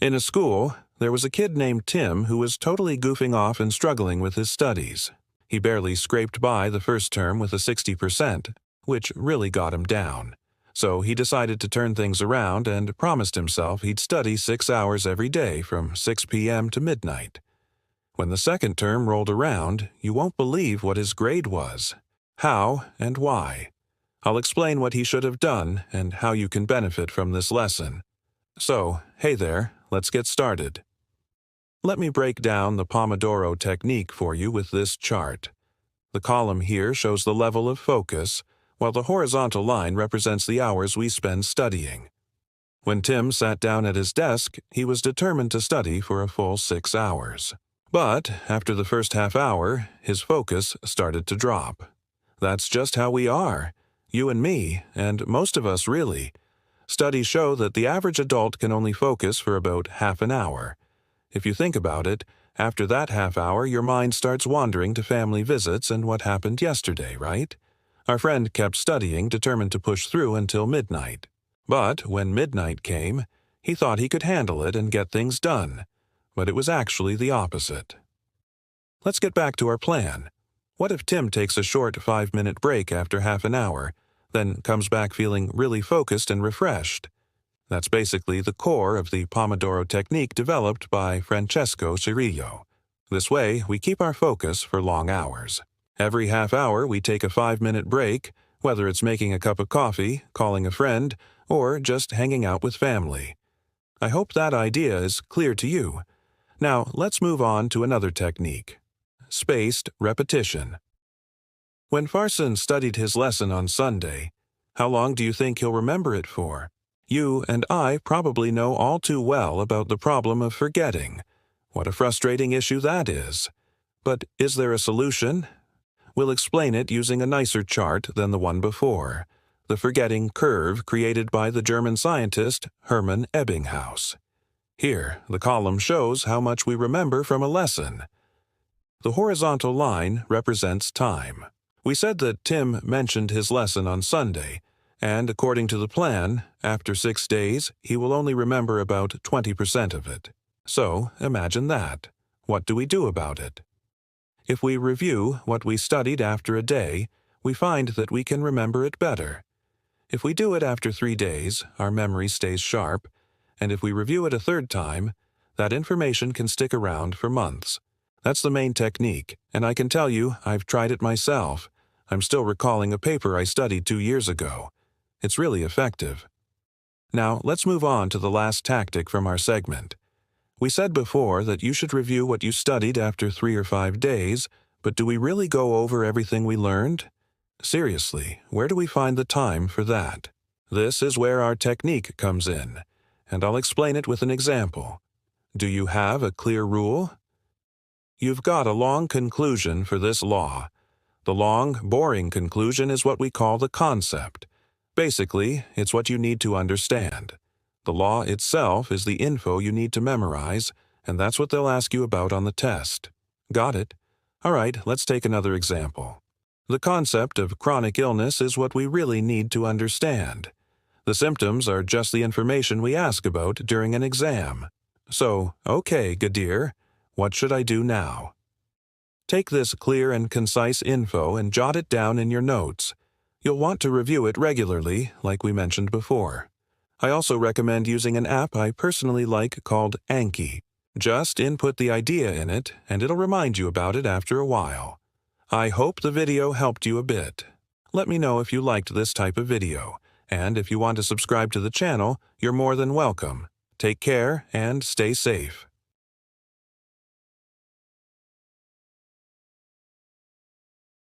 In a school, there was a kid named Tim who was totally goofing off and struggling with his studies. He barely scraped by the first term with a 60%, which really got him down. So he decided to turn things around and promised himself he'd study 6 hours every day from 6 p.m. to midnight. When the second term rolled around, you won't believe what his grade was. How and why. I'll explain what he should have done and how you can benefit from this lesson. So, hey there, let's get started. Let me break down the Pomodoro Technique for you with this chart. The column here shows the level of focus, while the horizontal line represents the hours we spend studying. When Tim sat down at his desk, he was determined to study for a full 6 hours. But after the first half hour, his focus started to drop. That's just how we are, you and me, and most of us really. Studies show that the average adult can only focus for about half an hour. If you think about it, after that half hour your mind starts wandering to family visits and what happened yesterday, right? Our friend kept studying, determined to push through until midnight. But when midnight came, he thought he could handle it and get things done. But it was actually the opposite. Let's get back to our plan. What if Tim takes a short 5-minute break after half an hour, then comes back feeling really focused and refreshed? That's basically the core of the Pomodoro Technique developed by Francesco Cirillo. This way, we keep our focus for long hours. Every half hour, we take a 5-minute break, whether it's making a cup of coffee, calling a friend, or just hanging out with family. I hope that idea is clear to you. Now, let's move on to another technique. Spaced repetition. When Farson studied his lesson on Sunday, how long do you think he'll remember it for? You and I probably know all too well about the problem of forgetting. What a frustrating issue that is. But is there a solution? We'll explain it using a nicer chart than the one before, the forgetting curve created by the German scientist Hermann Ebbinghaus. Here, the column shows how much we remember from a lesson. The horizontal line represents time. We said that Tim mentioned his lesson on Sunday, and according to the plan, after 6 days, he will only remember about 20% of it. So, imagine that. What do we do about it? If we review what we studied after a day, we find that we can remember it better. If we do it after 3 days, our memory stays sharp, and if we review it a third time, that information can stick around for months. That's the main technique, and I can tell you, I've tried it myself. I'm still recalling a paper I studied 2 years ago. It's really effective. Now, let's move on to the last tactic from our segment. We said before that you should review what you studied after 3 or 5 days, but do we really go over everything we learned? Seriously, where do we find the time for that? This is where our technique comes in, and I'll explain it with an example. Do you have a clear rule? You've got a long conclusion for this law. The long, boring conclusion is what we call the concept. Basically, it's what you need to understand. The law itself is the info you need to memorize, and that's what they'll ask you about on the test. Got it? All right, let's take another example. The concept of chronic illness is what we really need to understand. The symptoms are just the information we ask about during an exam. So, okay, Gadir, what should I do now? Take this clear and concise info and jot it down in your notes. You'll want to review it regularly, like we mentioned before. I also recommend using an app I personally like called Anki. Just input the idea in it, and it'll remind you about it after a while. I hope the video helped you a bit. Let me know if you liked this type of video, and if you want to subscribe to the channel, you're more than welcome. Take care and stay safe.